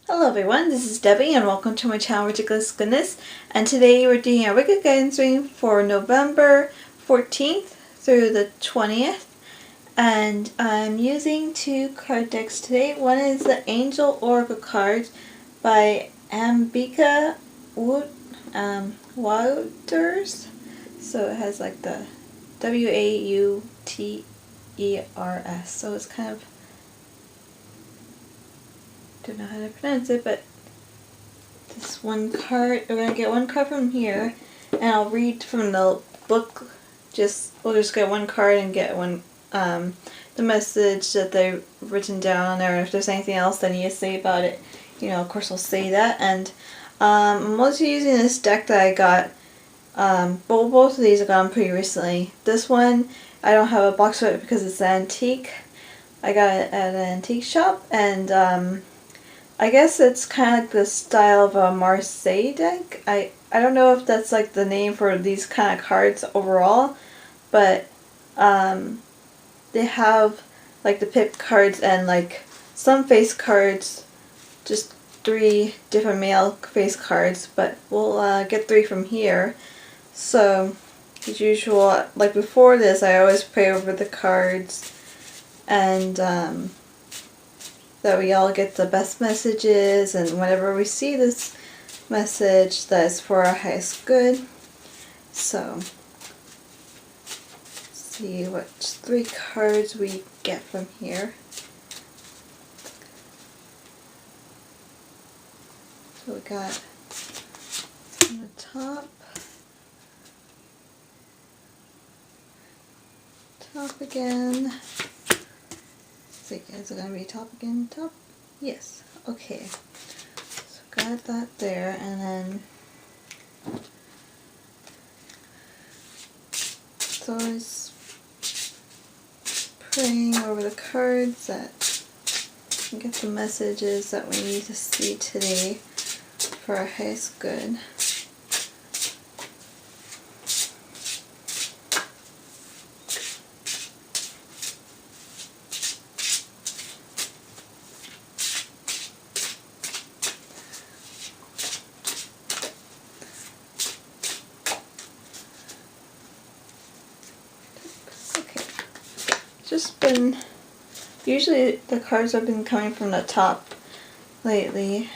Hello everyone, this is Debbie and welcome to my channel Ridiculous Goodness, and today we're doing a Wicked guidance reading for November 14th through the 20th, and I'm using two card decks today. One is the Angel Oracle cards by Ambika Wouters, so it has like the Wauters, so it's kind of, don't know how to pronounce it, but this one card, we're going to get one card from here, and I'll read from the book. We'll just get one card and get one, the message that they've written down on there, and if there's anything else they need to say about it, of course I'll say that. And I'm also using this deck that I got, both of these I got them pretty recently. This one, I don't have a box for it because it's antique. I got it at an antique shop, and I guess it's kind of like the style of a Marseille deck. I don't know if that's like the name for these kind of cards overall, but they have like the pip cards and like some face cards, just 3 different male face cards, but we'll get 3 from here. So as usual, like before this, I always pray over the cards and that we all get the best messages, and whenever we see this message, that is for our highest good. So let's see what 3 cards we get from here. So we got on the top again. So is it going to be top again? Top? Yes. Okay. So got that there, and then it's always praying over the cards that we get the messages that we need to see today for our highest good. Just been, usually the cards have been coming from the top lately,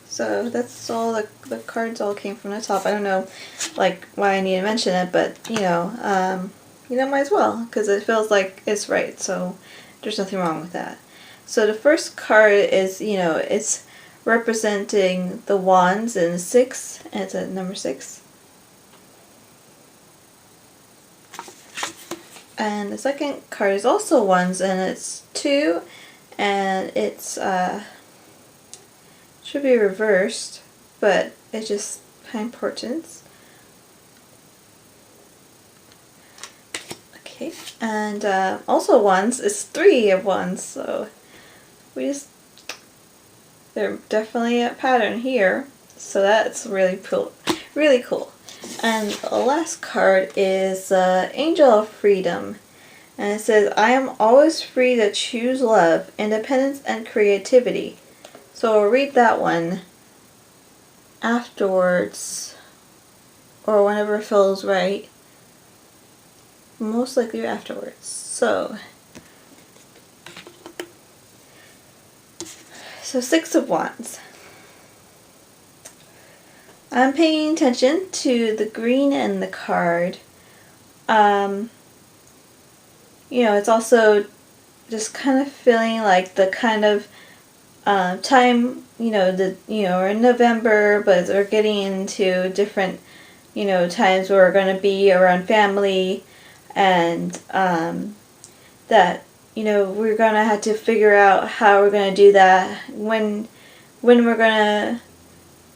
so that's all, the cards all came from the top. I don't know like why I need to mention it, but might as well, because it feels like it's right, so there's nothing wrong with that. So the first card is, it's representing the wands in 6, and it's at number 6. And the second card is also wands, and it's 2, and it's should be reversed, but it's just high importance. Okay, and also wands is 3 of wands, so they're definitely a pattern here, so that's really cool, really cool. And the last card is Angel of Freedom, and it says, I am always free to choose love, independence, and creativity. So I'll read that one afterwards, or whenever it feels right, most likely afterwards. So 6 of Wands. I'm paying attention to the green in the card. It's also just kind of feeling like the kind of time, we're in November, but we're getting into different, times where we're going to be around family, and that, we're going to have to figure out how we're going to do that, when we're going to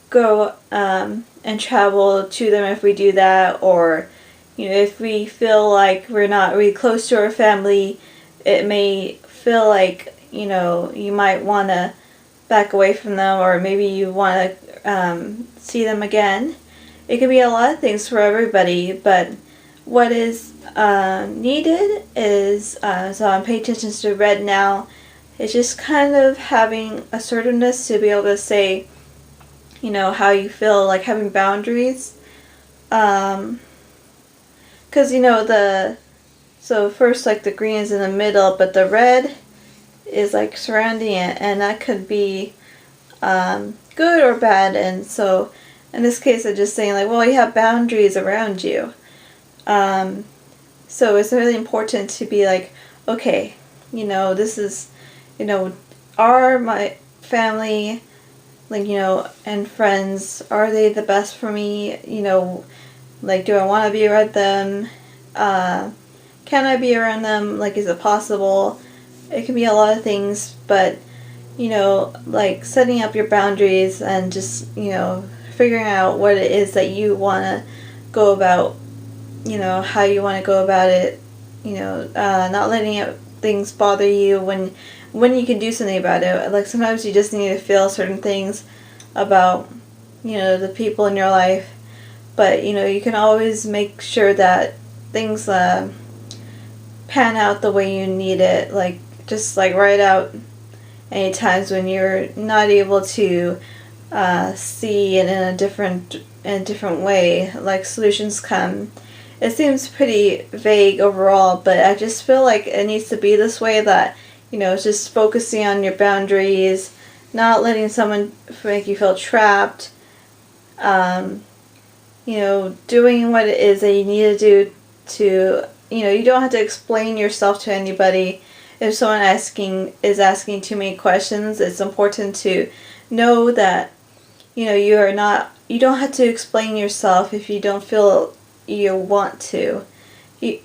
go and travel to them if we do that, or if we feel like we're not really close to our family, it may feel like you might want to back away from them, or maybe you want to see them again. It could be a lot of things for everybody, but what is needed is, so I'm paying attention to red now, It's just kind of having assertiveness to be able to say, you know, how you feel, like having boundaries. Because, you know, so first, like, the green is in the middle, but the red is, like, surrounding it, and that could be good or bad. And so, in this case, I'm just saying, like, well, you have boundaries around you. So it's really important to be like, okay, you know, this is, you know, are my family, like, you know, and friends, are they the best for me? You know, like, do I want to be around them? Can I be around them? Like, is it possible? It can be a lot of things, but, you know, like, setting up your boundaries and just, you know, figuring out what it is that you want to go about, you know, how you want to go about it, you know, not letting things bother you when you can do something about it. Like, sometimes you just need to feel certain things about, you know, the people in your life, but, you know, you can always make sure that things pan out the way you need it. Like, just, like, write out any times when you're not able to see it in a different way. Like, solutions come. It seems pretty vague overall, but I just feel like it needs to be this way, that, you know, it's just focusing on your boundaries, not letting someone make you feel trapped, you know, doing what it is that you need to do to, you know, you don't have to explain yourself to anybody. If someone is asking too many questions, it's important to know that, you know, you don't have to explain yourself if you don't feel you want to.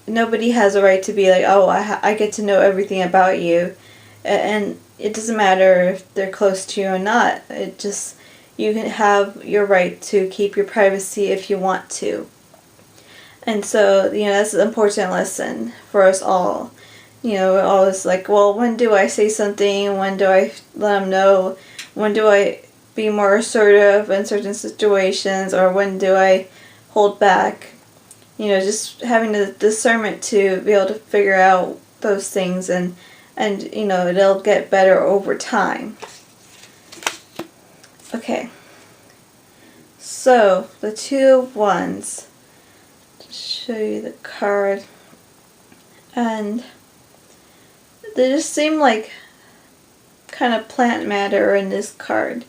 Nobody has a right to be like, oh, I get to know everything about you, and it doesn't matter if they're close to you or not. It just, you can have your right to keep your privacy if you want to. And so, you know, that's an important lesson for us all. You know, we're always like, well, when do I say something? When do I let them know? When do I be more assertive in certain situations? Or when do I hold back? You know, just having the discernment to be able to figure out those things, and you know, it'll get better over time. Okay. So, the Two of Wands. Show you the card. And they just seem like kind of plant matter in this card.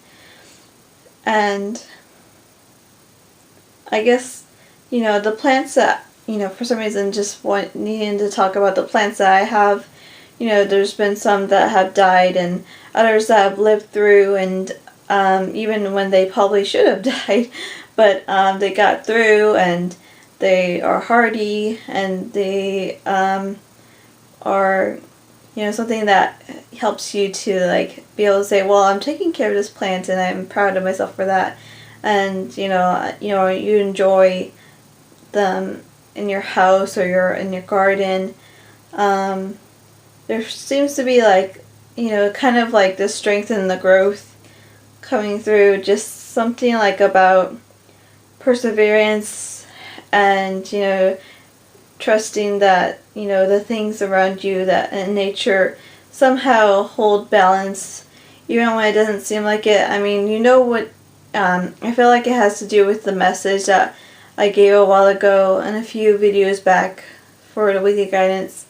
And I guess, you know, the plants that, you know, for some reason just needing to talk about the plants that I have, you know, there's been some that have died and others that have lived through, and even when they probably should have died, but they got through, and they are hardy, and they are, you know, something that helps you to, like, be able to say, well, I'm taking care of this plant and I'm proud of myself for that. And, you know, you enjoy them in your house or in your garden. There seems to be, like, you know, kind of like the strength and the growth coming through, just something like about perseverance and, you know, trusting that, you know, the things around you that in nature somehow hold balance even when it doesn't seem like it. I mean, you know what, I feel like it has to do with the message that I gave a while ago and a few videos back for the weekly guidance,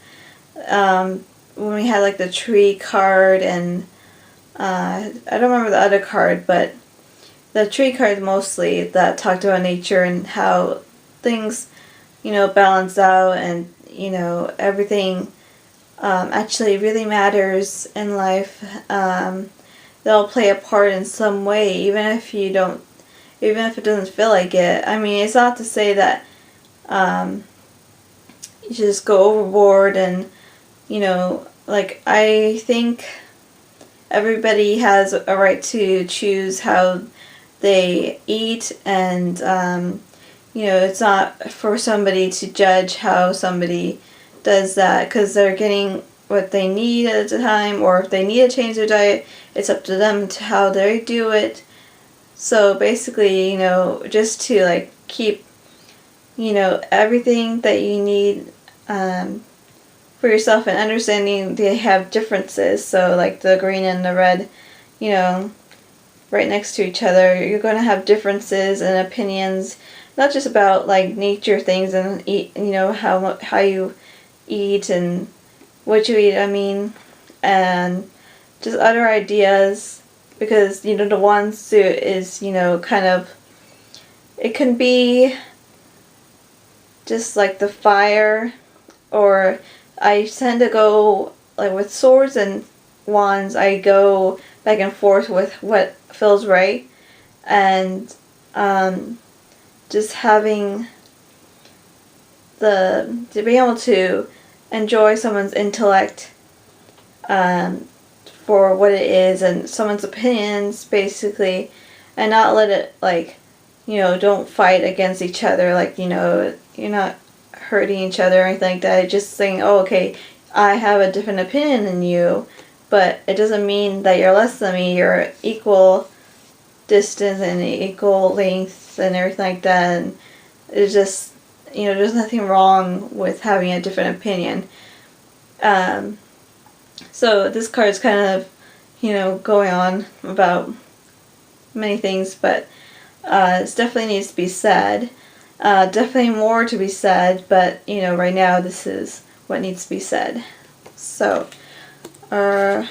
when we had, like, the tree card, and I don't remember the other card, but the tree card mostly, that talked about nature and how things, you know, balance out, and, you know, everything actually really matters in life. They'll play a part in some way, even if it doesn't feel like it. I mean, it's not to say that you just go overboard and, you know, like, I think everybody has a right to choose how they eat, and you know, it's not for somebody to judge how somebody does that, because they're getting what they need at the time, or if they need to change their diet, it's up to them to how they do it. So basically, you know, just to, like, keep, you know, everything that you need for yourself and understanding they have differences. So like the green and the red, you know, right next to each other, you're going to have differences and opinions, not just about like nature things and eat, you know, how you eat and what you eat, I mean, and just other ideas, because, you know, the Wansu is, you know, kind of, it can be just like the fire, or I tend to go, like with swords and wands, I go back and forth with what feels right, and just having to be able to enjoy someone's intellect for what it is, and someone's opinions, basically, and not let it, like, you know, don't fight against each other, like, you know, you're not hurting each other or anything like that. Just saying, oh, okay, I have a different opinion than you, but it doesn't mean that you're less than me. You're equal distance and equal length and everything like that, and it's just, you know, there's nothing wrong with having a different opinion. So this card is kind of, you know, going on about many things, but it definitely needs to be said. Definitely more to be said, but, you know, right now this is what needs to be said. So, our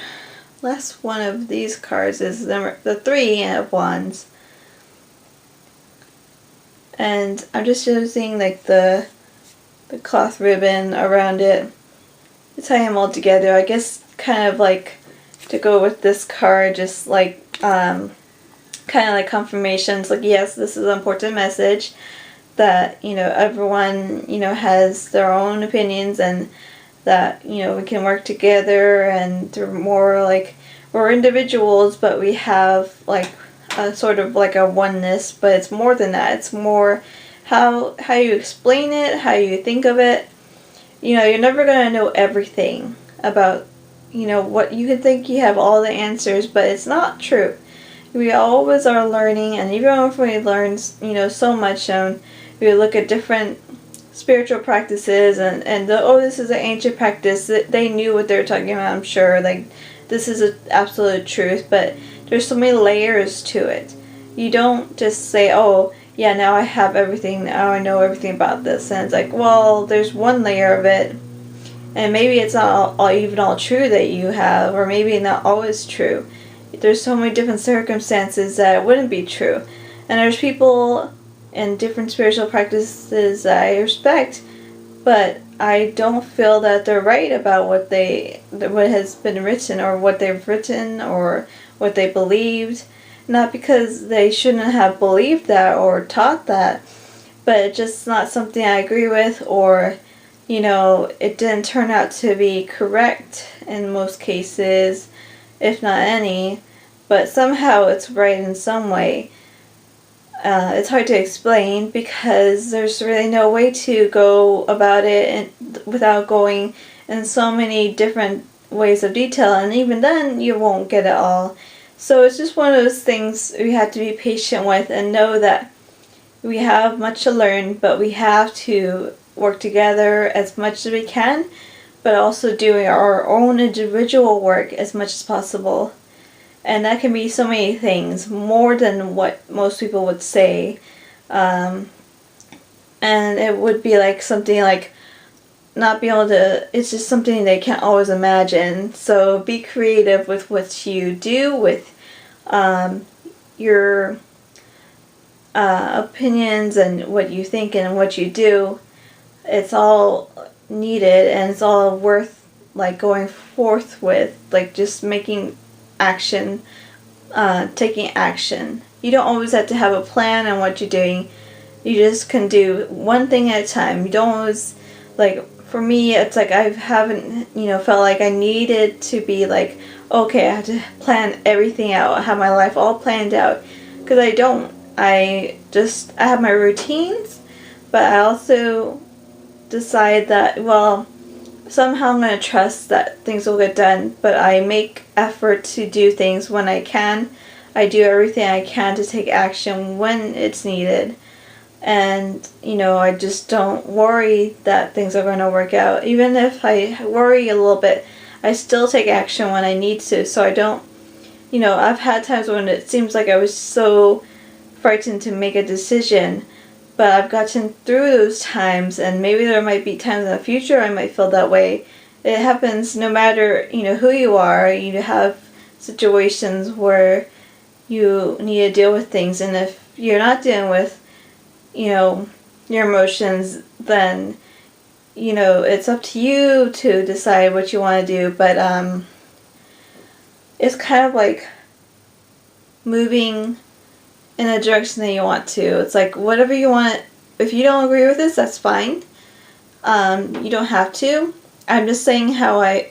last one of these cards is the Three of Wands. And I'm just using like the cloth ribbon around it to tie them all together. I guess kind of like to go with this card, just like kind of like confirmations, like, yes, this is an important message, that, you know, everyone, you know, has their own opinions, and that, you know, we can work together, and they're more like, we're individuals, but we have like a sort of like a oneness, but it's more than that. It's more how you explain it, how you think of it. You know, you're never going to know everything about, you know, what you could think you have all the answers, but it's not true. We always are learning, and even if we learn, you know, so much, we look at different spiritual practices, and oh, this is an ancient practice, they knew what they were talking about, I'm sure, like, this is an absolute truth, but there's so many layers to it. You don't just say, oh, yeah, now I have everything, now I know everything about this, and it's like, well, there's one layer of it, and maybe it's not all true that you have, or maybe not always true. There's so many different circumstances that it wouldn't be true. And there's people in different spiritual practices that I respect, but I don't feel that they're right about what has been written, or what they've written, or what they believed. Not because they shouldn't have believed that or taught that, but it's just not something I agree with, or, you know, it didn't turn out to be correct in most cases, if not any, but somehow it's right in some way. It's hard to explain, because there's really no way to go about it without going in so many different ways of detail, and even then you won't get it all. So it's just one of those things we have to be patient with, and know that we have much to learn, but we have to work together as much as we can, but also doing our own individual work as much as possible. And that can be so many things, more than what most people would say. And it would be like something like not being able to, it's just something they can't always imagine. So be creative with what you do, with your opinions and what you think and what you do. It's all needed, and it's all worth like going forth with, like just making action, taking action. You don't always have to have a plan on what you're doing. You just can do one thing at a time. You don't always, like, for me, it's like I haven't, you know, felt like I needed to be like, okay, I have to plan everything out, have my life all planned out, because I don't. I have my routines, but I also decide that, well, somehow I'm going to trust that things will get done, but I make effort to do things when I can. I do everything I can to take action when it's needed. And, I just don't worry that things are going to work out. Even if I worry a little bit, I still take action when I need to. So I don't, I've had times when it seems like I was so frightened to make a decision, but I've gotten through those times, and maybe there might be times in the future I might feel that way. It happens no matter, who you are. You have situations where you need to deal with things, and if you're not dealing with, your emotions, then, it's up to you to decide what you want to do, but, it's kind of like moving in a direction that you want to. It's like whatever you want. If you don't agree with this, that's fine. You don't have to. I'm just saying how I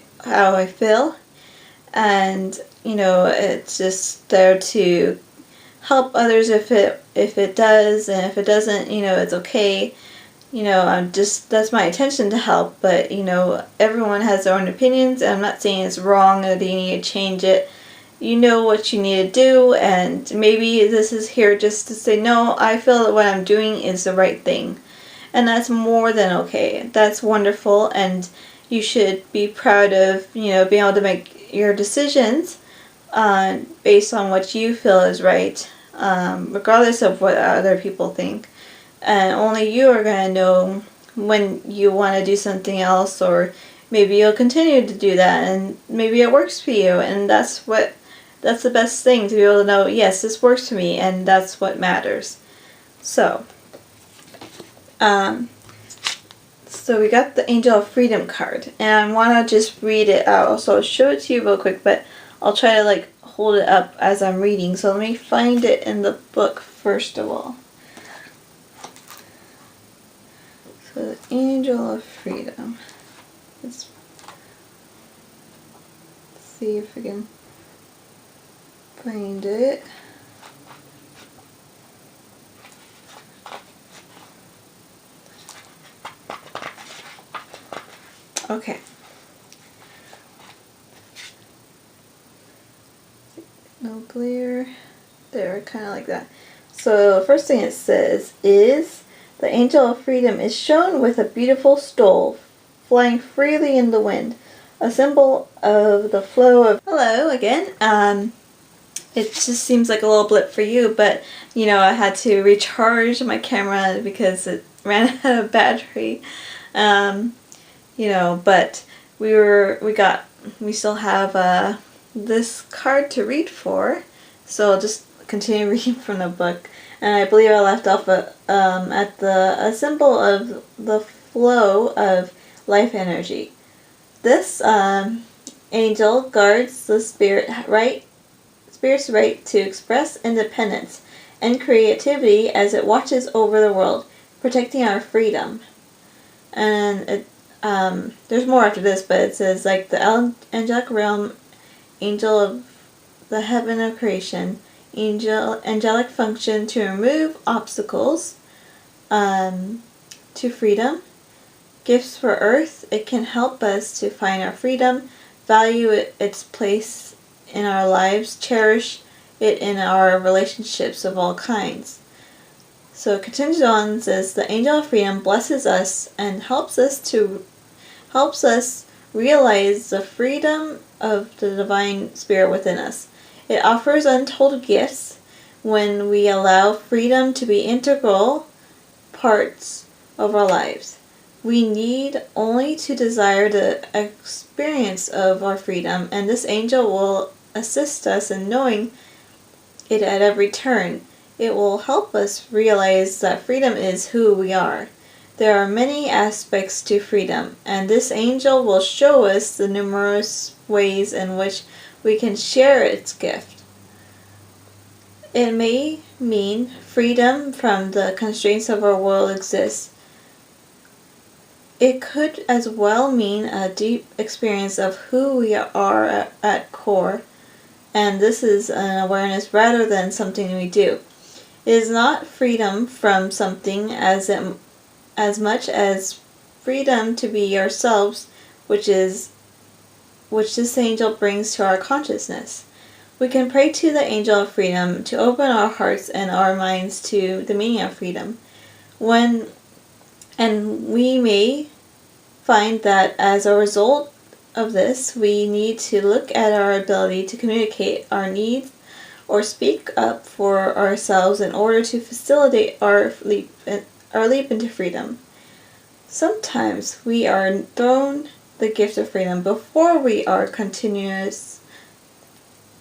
feel, and it's just there to help others if it does, and if it doesn't, it's okay. That's my intention to help, but everyone has their own opinions, and I'm not saying it's wrong or that you need to change it. You know what you need to do, and maybe this is here just to say, no, I feel that what I'm doing is the right thing. And that's more than okay. That's wonderful, and you should be proud of, being able to make your decisions based on what you feel is right, regardless of what other people think. And only you are going to know when you want to do something else, or maybe you'll continue to do that, and maybe it works for you, and that's the best thing, to be able to know, yes, this works for me, and that's what matters. So we got the Angel of Freedom card, and I want to just read it out. So I'll show it to you real quick, but I'll try to hold it up as I'm reading. So let me find it in the book first of all. So the Angel of Freedom. Let's see if I can find it. Okay. No glare. There, kind of like that. So the first thing it says is, the Angel of Freedom is shown with a beautiful stole, flying freely in the wind, a symbol of the flow of... Hello again. It just seems like a little blip for you, but, I had to recharge my camera because it ran out of battery. But we still have this card to read for, so I'll just continue reading from the book. And I believe I left off at a symbol of the flow of life energy. This angel guards the spirit's right to express independence and creativity as it watches over the world, protecting our freedom. And there's more after this, but it says, like the angelic realm, angel of the heaven of creation, angelic function to remove obstacles to freedom, gifts for earth. It can help us to find our freedom, value its place in our lives, cherish it in our relationships of all kinds. So it continues on, says the Angel of Freedom blesses us and helps us realize the freedom of the divine spirit within us. It offers untold gifts when we allow freedom to be integral parts of our lives. We need only to desire the experience of our freedom, and this angel will assist us in knowing it at every turn. It will help us realize that freedom is who we are. There are many aspects to freedom, and this angel will show us the numerous ways in which we can share its gift. It may mean freedom from the constraints of our world exists. It could as well mean a deep experience of who we are at core, and this is an awareness rather than something we do. It is not freedom from something as much as freedom to be ourselves, which this angel brings to our consciousness. We can pray to the Angel of Freedom to open our hearts and our minds to the meaning of freedom. when and we may find that as a result of this, we need to look at our ability to communicate our needs or speak up for ourselves in order to facilitate our leap into freedom. Sometimes we are thrown the gift of freedom before we are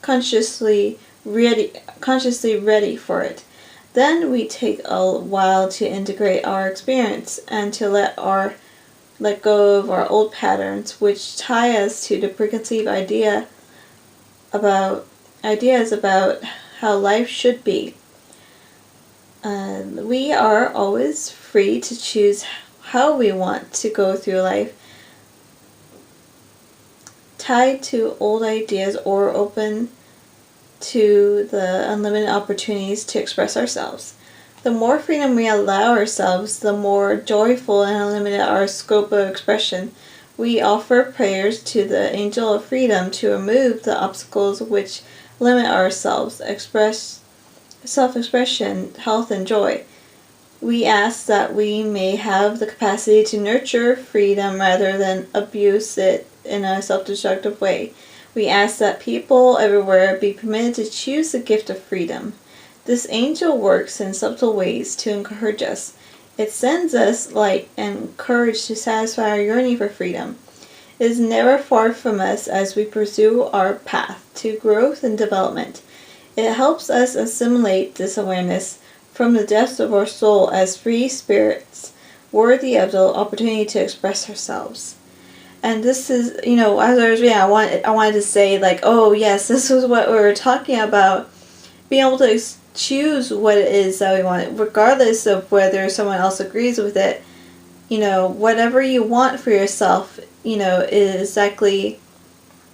consciously ready for it. Then we take a while to integrate our experience and to let go of our old patterns, which tie us to the preconceived ideas about how life should be. We are always free to choose how we want to go through life, tied to old ideas or open to the unlimited opportunities to express ourselves. The more freedom we allow ourselves, the more joyful and unlimited our scope of expression. We offer prayers to the angel of freedom to remove the obstacles which limit ourselves, self-expression, health, and joy. We ask that we may have the capacity to nurture freedom rather than abuse it in a self-destructive way. We ask that people everywhere be permitted to choose the gift of freedom. This angel works in subtle ways to encourage us. It sends us light and courage to satisfy our yearning for freedom. It is never far from us as we pursue our path to growth and development. It helps us assimilate this awareness from the depths of our soul as free spirits, worthy of the opportunity to express ourselves. And this is, as I was reading, I wanted to say, oh yes, this was what we were talking about, being able to choose what it is that we want, regardless of whether someone else agrees with it. Whatever you want for yourself, is exactly,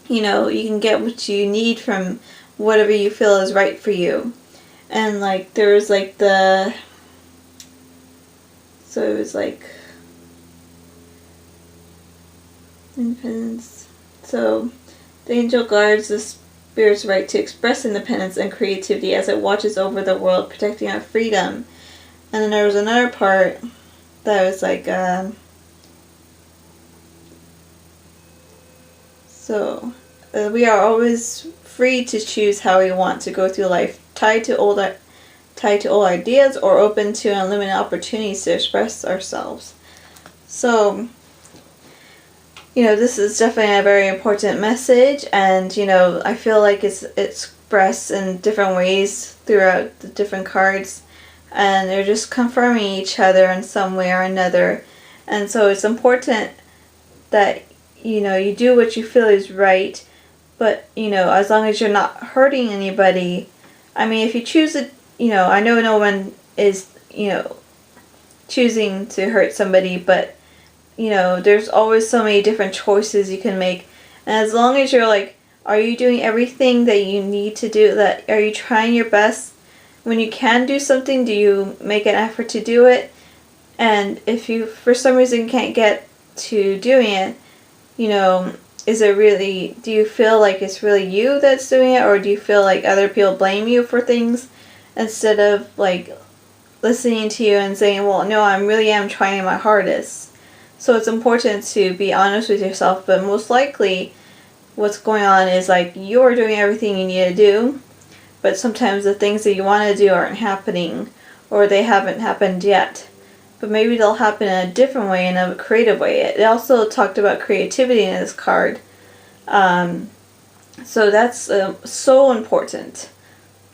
you can get what you need from whatever you feel is right for you. And there's so it was independence. So the angel guards the spirit's right to express independence and creativity as it watches over the world, protecting our freedom. And then there was another part that was we are always free to choose how we want to go through life, tied to old ideas or open to unlimited opportunities to express ourselves. So, this is definitely a very important message, and I feel like it's expressed in different ways throughout the different cards, and they're just confirming each other in some way or another. And so it's important that you do what you feel is right, but as long as you're not hurting anybody. I mean, if you choose it, I know no one is choosing to hurt somebody, but there's always so many different choices you can make. And as long as you're are you doing everything that you need to do? Are you trying your best? When you can do something, do you make an effort to do it? And if you, for some reason, can't get to doing it, is it really, do you feel like it's really you that's doing it, or do you feel like other people blame you for things instead of listening to you and saying, well, no, I really am trying my hardest? So it's important to be honest with yourself, but most likely what's going on is you're doing everything you need to do, but sometimes the things that you want to do aren't happening, or they haven't happened yet. But maybe they'll happen in a different way, in a creative way. It also talked about creativity in this card. So that's so important.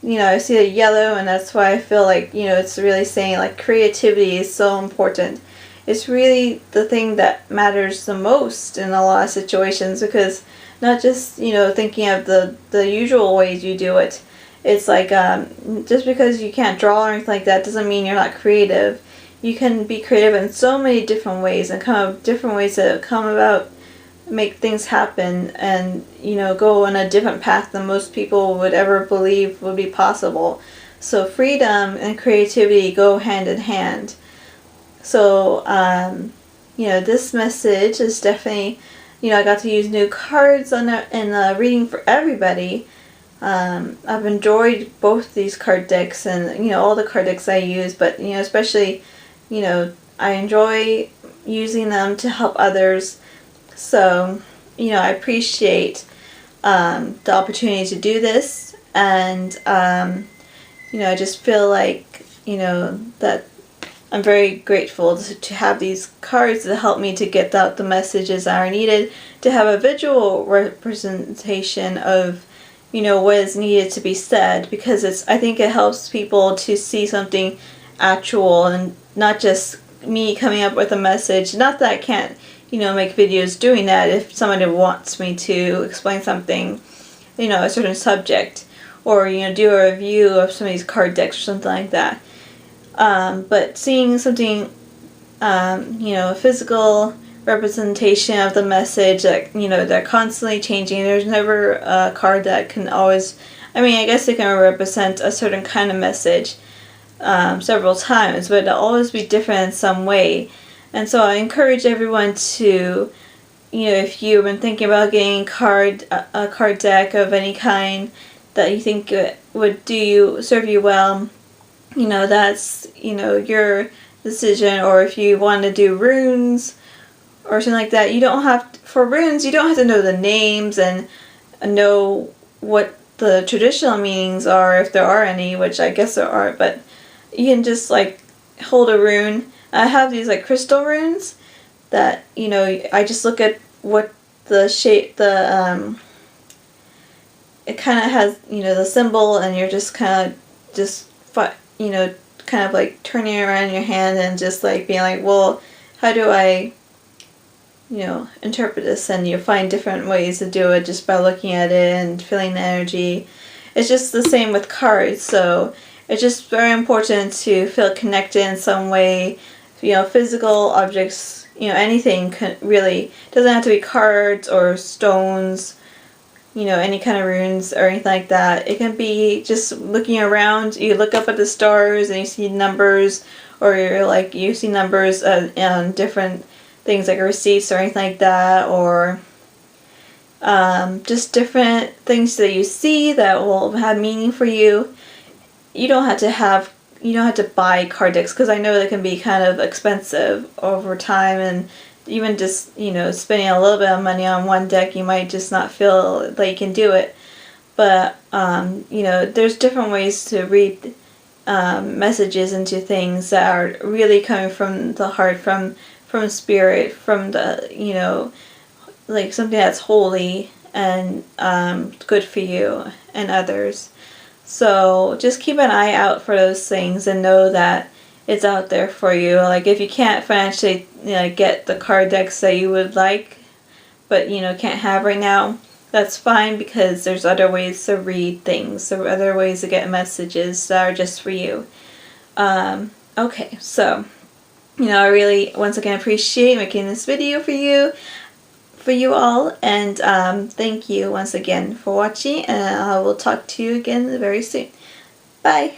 I see the yellow, and that's why I feel it's really saying creativity is so important. It's really the thing that matters the most in a lot of situations, because not just, thinking of the usual ways you do it. It's just because you can't draw or anything like that doesn't mean you're not creative. You can be creative in so many different ways and come up with different ways to come about, make things happen, and go on a different path than most people would ever believe would be possible. So freedom and creativity go hand in hand. So this message is definitely, I got to use new cards in the reading for everybody. I've enjoyed both these card decks and all the card decks I use, but especially you know, I enjoy using them to help others. So, you know, I appreciate the opportunity to do this, and you know, I just feel like, you know, that I'm very grateful to have these cards that help me to get out the messages that are needed, to have a visual representation of, you know, what is needed to be said, because I think it helps people to see something actual and not just me coming up with a message. Not that I can't, you know, make videos doing that if somebody wants me to explain something, you know, a certain subject, or, you know, do a review of some of these card decks or something like that. But seeing something, you know, a physical representation of the message that, you know, they're constantly changing. There's never a card that can always, I mean, I guess they can represent a certain kind of message several times, but it'll always be different in some way. And so I encourage everyone to, you know, if you've been thinking about getting a card deck of any kind that you think would serve you well, you know, that's, you know, your decision. Or if you want to do runes or something like that, for runes, you don't have to know the names and know what the traditional meanings are, if there are any, which I guess there are, but you can just, like, hold a rune. I have these, like, crystal runes that, you know, I just look at what the shape, it kind of has, you know, the symbol, and you're just kind of you know, kind of like turning it around in your hand and just like being like, well, how do I, you know, interpret this? And you find different ways to do it just by looking at it and feeling the energy. It's just the same with cards, so it's just very important to feel connected in some way. You know, physical objects, you know, anything really doesn't have to be cards or stones, you know, any kind of runes or anything like that. It can be just looking around. You look up at the stars and you see numbers, or you see numbers on different things like receipts or anything like that, or just different things that you see that will have meaning for you. You don't have to buy card decks, because I know they can be kind of expensive over time, and even just, you know, spending a little bit of money on one deck, you might just not feel like you can do it. But, you know, there's different ways to read messages into things that are really coming from the heart, from spirit, from the, you know, like something that's holy and good for you and others. So just keep an eye out for those things and know that it's out there for you. Like, if you can't financially, you know, get the card decks that you would like, but, you know, can't have right now, that's fine, because there's other ways to read things. There are other ways to get messages that are just for you. Okay, so, you know, I really, once again, appreciate making this video for you all, and thank you once again for watching, and I will talk to you again very soon. Bye!